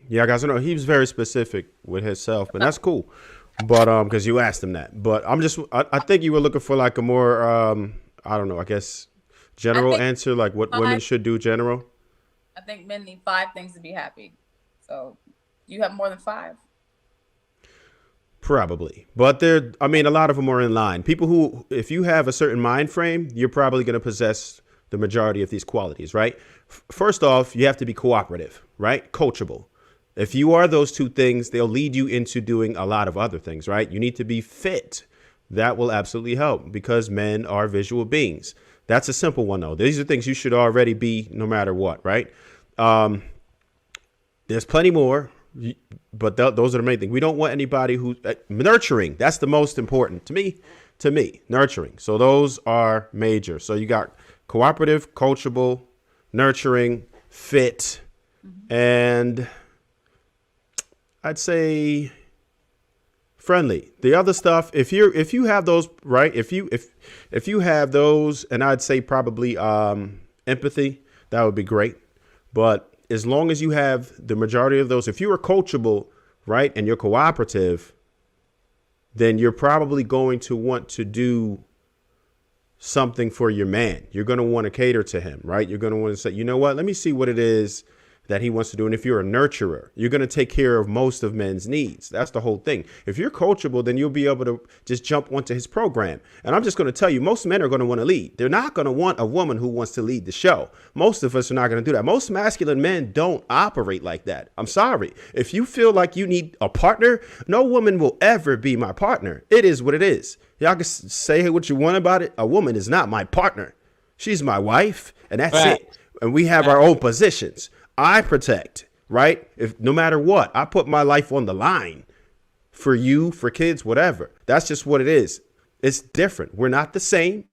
Yeah, guys, I know he was very specific with himself, and that's cool. But because you asked him that, but I think you were looking for like a more I don't know, I guess I general think answer, like what women five. should do general. I think men need five things to be happy. So you have more than five. Probably, but I mean, a lot of them are in line. People who, if you have a certain mind frame, you're probably going to possess the majority of these qualities, right? First off, you have to be cooperative, right? Coachable. If you are those two things, they'll lead you into doing a lot of other things, right? You need to be fit. That will absolutely help because men are visual beings. That's a simple one, though. These are things you should already be no matter what, right? Um, there's plenty more, but those are the main things. We don't want anybody who nurturing. That's the most important to me. To me, nurturing. So those are major. So you got cooperative, coachable, nurturing, fit, and I'd say friendly. The other stuff, if you have those right, if you have those, and I'd say probably empathy, that would be great. But as long as you have the majority of those, if you are coachable, right, and you're cooperative, then you're probably going to want to do something for your man. You're going to want to cater to him, right? You're going to want to say, you know what, let me see what it is that he wants to do. And if you're a nurturer, you're going to take care of most of men's needs. That's the whole thing. If you're coachable, then you'll be able to just jump onto his program. And I'm just going to tell you, most men are going to want to lead. They're not going to want a woman who wants to lead the show. Most of us are not going to do that. Most masculine men don't operate like that. I'm sorry. If you feel like you need a partner, no woman will ever be my partner. It is what it is. Y'all can say what you want about it. A woman is not my partner. She's my wife, and that's it. Fact. And we have our own positions. I protect, right? If no matter what, I put my life on the line for you, for kids, whatever. That's just what it is. It's different. We're not the same.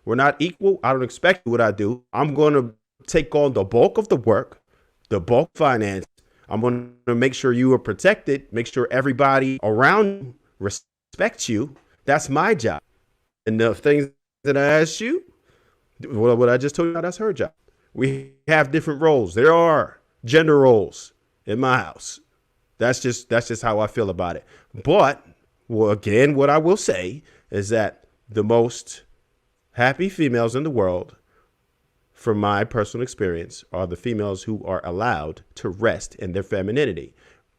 We're not equal. I don't expect what I do. I'm going to take on the bulk of the work, the bulk finance. I'm going to make sure you are protected, make sure everybody around you respects you. That's my job. And the things that I asked you, what I just told you, that's her job. We have different roles. There are gender roles in my house. That's just how I feel about it. But well, again, what I will say is that the most happy females in the world, from my personal experience, are the females who are allowed to rest in their femininity.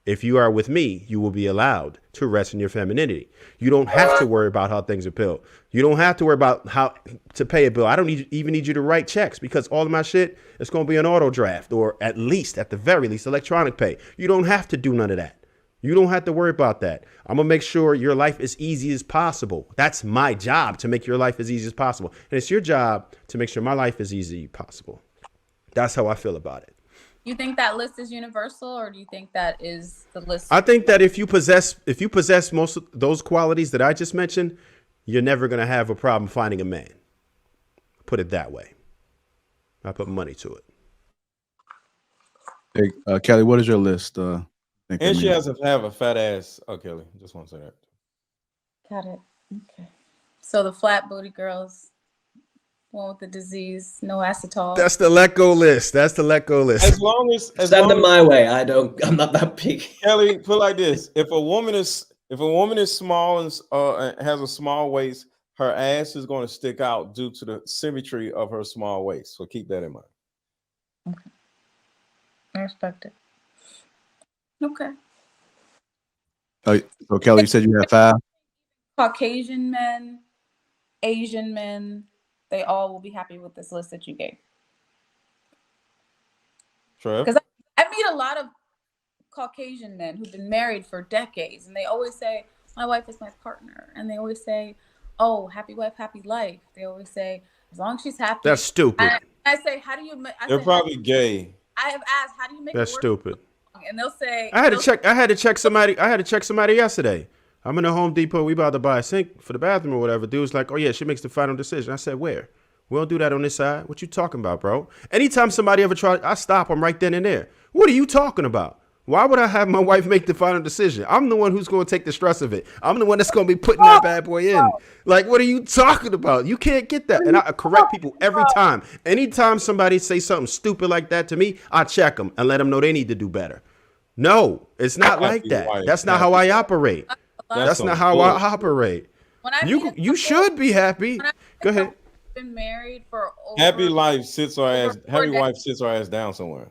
If you are with me, you will be allowed to rest in your femininity. You don't have to worry about how things are built. You don't have to worry about how to pay a bill. I don't even need you to write checks because all of my shit is going to be an auto draft or at the very least, electronic pay. You don't have to do none of that. You don't have to worry about that. I'm going to make sure your life as easy as possible. That's my job, to make your life as easy as possible. And it's your job to make sure my life is easy as possible. That's how I feel about it. You think that list is universal, or do you think that is the list? I think that if you possess most of those qualities that I just mentioned, you're never going to have a problem finding a man. Put it that way. I put money to it. Hey, Kelly, what is your list? Think And that she means? has to have a fat ass. Oh, Kelly, just want to say that. Got it. Okay. So the flat booty girls, one with the disease, no acetol. That's the let go list. That's the let go list. As long as Send long them as my way. I'm not that big. Kelly, put it like this: if a woman is small and has a small waist, her ass is going to stick out due to the symmetry of her small waist. So keep that in mind. Okay. I respect it. Okay. Oh, so Kelly, you said you had five. Caucasian men, Asian men, they all will be happy with this list that you gave. Trev, Because I meet a lot of Caucasian men who've been married for decades, and they always say, "My wife is my partner," and they always say, "Oh, happy wife, happy life." They always say, "As long as she's happy." That's stupid. I say, "How do you?" they're probably gay. I have asked, "How do you make That's it work?" stupid. And they'll say, I had to check somebody. I had to check somebody yesterday. I'm in the Home Depot. We about to buy a sink for the bathroom or whatever. Dude's like, "Oh yeah, she makes the final decision." I said, "Where? We don't do that on this side. What you talking about, bro?" Anytime somebody ever try, I stop them right then and there. What are you talking about? Why would I have my wife make the final decision? I'm the one who's going to take the stress of it. I'm the one that's going to be putting that bad boy in. Like, what are you talking about? You can't get that. And I correct people every time. Anytime somebody say something stupid like that to me, I check them and let them know they need to do better. No, it's not like Happy that. wife, That's not happy how I life. operate. That's some not how bullshit. I operate. When I meet You a you couple- should be happy. when I meet Go a ahead. couple who've been married for over Happy life sits her ass. over Happy 4 wife sits her ass down somewhere.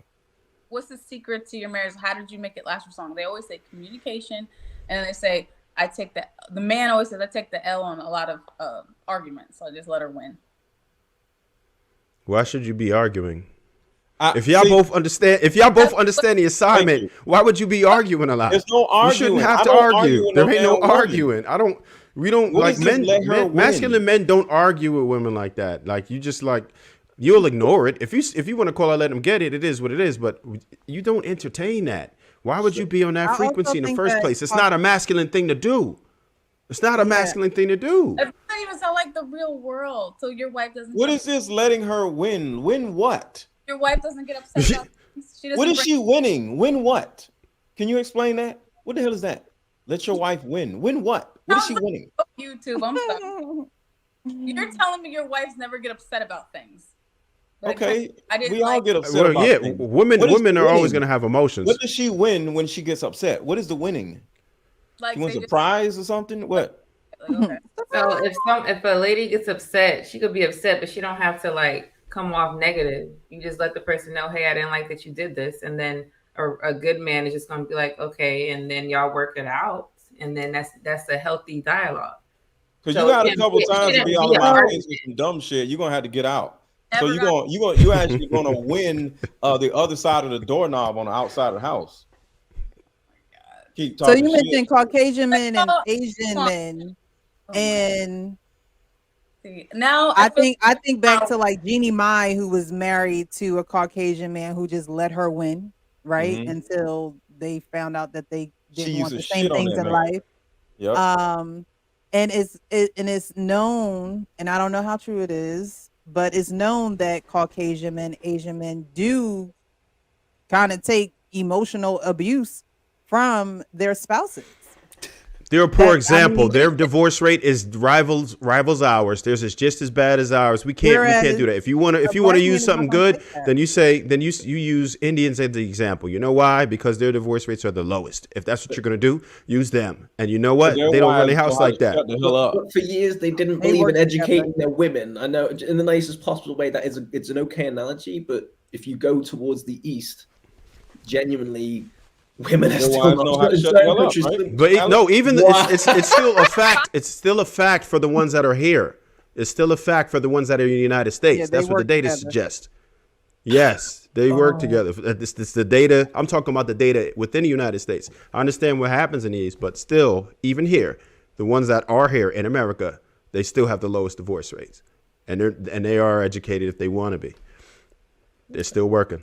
what's the secret to your marriage? How did you make it last for so long? They always say communication, and then they say I take the man always says I take the L on a lot of arguments, so I just let her win. Why should you be arguing? I, If y'all see, both understand the assignment, you. why would you be arguing a lot? There's no You arguing. shouldn't have I to don't argue. with There ain't no damn woman. arguing. We don't What like is this, men, let her win? masculine men don't argue with women like that. Like you just like you'll ignore it. If you want to call her, let them get it. It is what it is. But you don't entertain that. Why would you be on that I also frequency in the think first that place? It's not a masculine thing to do. It's not a masculine thing to do. It doesn't even sound like the real world. So your wife doesn't. What is this letting her win? Win what? Your wife doesn't get upset about things. She doesn't. What is bring- she winning? Win what? Can you explain that? What the hell is that? Let your wife win. Win what? What is she winning? YouTube. I'm sorry. You're telling me your wives never get upset about things. Like, Okay, I didn't we all like. get upset Well, about yeah, things. women What is are always winning? going to have emotions. What does she win when she gets upset? What is the winning? Like She wins they a just- prize or something? What? like, okay. So if a lady gets upset, she could be upset, but she don't have to like come off negative. You just let the person know, hey, I didn't like that you did this, and then a good man is just gonna be like, okay, and then y'all work it out, and then that's a healthy dialogue. Because So you got a it couple shouldn't times to be be all a about argument. things with some dumb shit. You're gonna have to get out. So Never you actually gonna win the other side of the doorknob on the outside of the house. Keep So talking you shit. mentioned Caucasian men and Oh, Asian oh. men, Oh my and See, now I feel- think back to like Jeannie Mai, who was married to a Caucasian man who just let her win, right? Mhm. Until they found out that they She didn't want used the to same shit on things that in man. life. Yep. And it's known, and I don't know how true it is, but it's known that Caucasian men, Asian men do kind of take emotional abuse from their spouses. They're a poor That- I example. mean- Their divorce rate is rivals ours. Theirs is just as bad as ours. We can't do that. If you want to black man use is not something gonna good, take that. then you use Indians as the example. You know why? Because their divorce rates are the lowest. If that's what you're gonna do, use them. And you know what? Their They don't run a wives house know how like to that. Shut the hell up. But for years, they didn't They believe work in together. educating their women. I know in the nicest possible way that it's an okay analogy, but if you go towards the East, genuinely, women are Their still wives not know how to in shut the certain hell up, countries. right? But Wow. it's still a fact. It's still a fact for the ones that are here. It's still a fact for the ones that are in the United States. Yeah, they That's what the work data together. suggests. Yes, they work together. This the data. I'm talking about the data within the United States. I understand what happens in the East, but still, even here, the ones that are here in America, they still have the lowest divorce rates, and they are educated if they want to be. They're still working.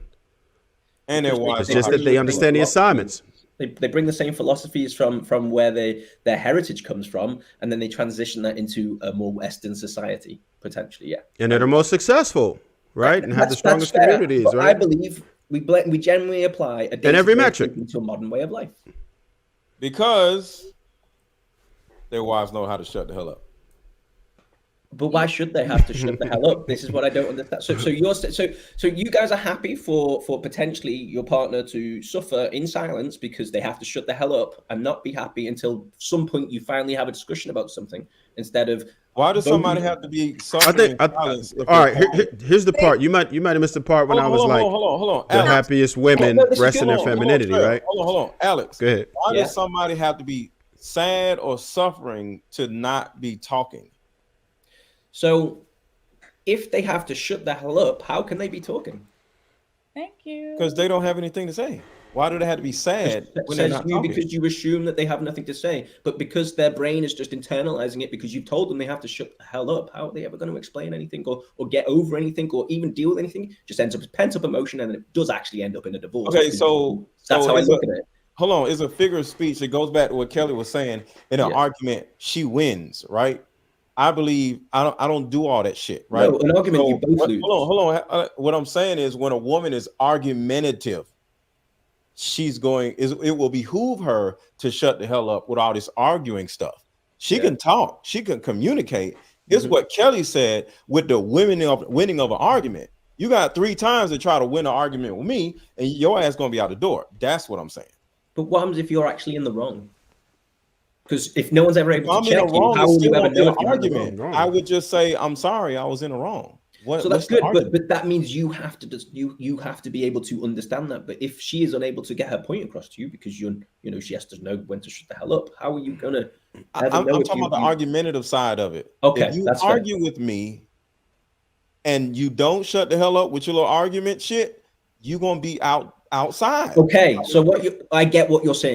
And their wives. It's just that they understand the assignments. They bring the same philosophies from where their heritage comes from, and then they transition that into a more Western society, potentially. Yeah. And they're the most successful, right? And have the That's strongest fair, communities, but I right? believe we generally apply a In every dated way of metric. thinking to a modern way of life. Because their wives know how to shut the hell up. But why should they have to shut the hell up? This is what I don't understand. So you guys are happy for potentially your partner to suffer in silence because they have to shut the hell up and not be happy until some point you finally have a discussion about something instead of Why does both somebody of you- have to be I suffering think. in silence? if All they're right. quiet? Here's the part. You might have missed the part when I was like hold on. the Alex, happiest women No, this is rest in good. their hold on, femininity, Trev. right? Hold on. Alex, Go ahead. why Yeah. does somebody have to be sad or suffering to not be talking? So if they have to shut the hell up, how can they be talking? Thank you. Because they don't have anything to say. Why do they have to be sad when they're Says not you talking? because you assume that they have nothing to say, but because their brain is just internalizing it because you've told them they have to shut the hell up. How are they ever going to explain anything or get over anything or even deal with anything? Just ends up as pent up emotion, and it does actually end up in a divorce. Okay, so that's how I is look a- at it. Hold on, it's a figure of speech. It goes back to what Kelly was saying in an Yeah. argument. She wins, right? I believe I don't do all that shit, right? No, an argument you both lose. Hold on. What I'm saying is, when a woman is argumentative, it will behoove her to shut the hell up with all this arguing stuff. She can talk, she can communicate. It's what Kelly said with the winning of an argument. You got 3 times to try to win an argument with me, and your ass gonna be out the door. That's what I'm saying. But what happens if you're actually in the wrong? Because if no one's ever If able I'm to in check the you, wrong, how it will still you ever won't be know an if you're in the argument. wrong? I would just say, I'm sorry, I was in the wrong. What, So that's what's the good, argument? but that means you have to just you have to be able to understand that. But if she is unable to get her point across to you because she has to know when to shut the hell up, how are you gonna ever I'm know if talking you, about the argumentative side of it. Okay, If you that's fair. argue with me and you don't shut the hell up with your little argument shit, you're gonna be outside. Okay, so I get what you're saying.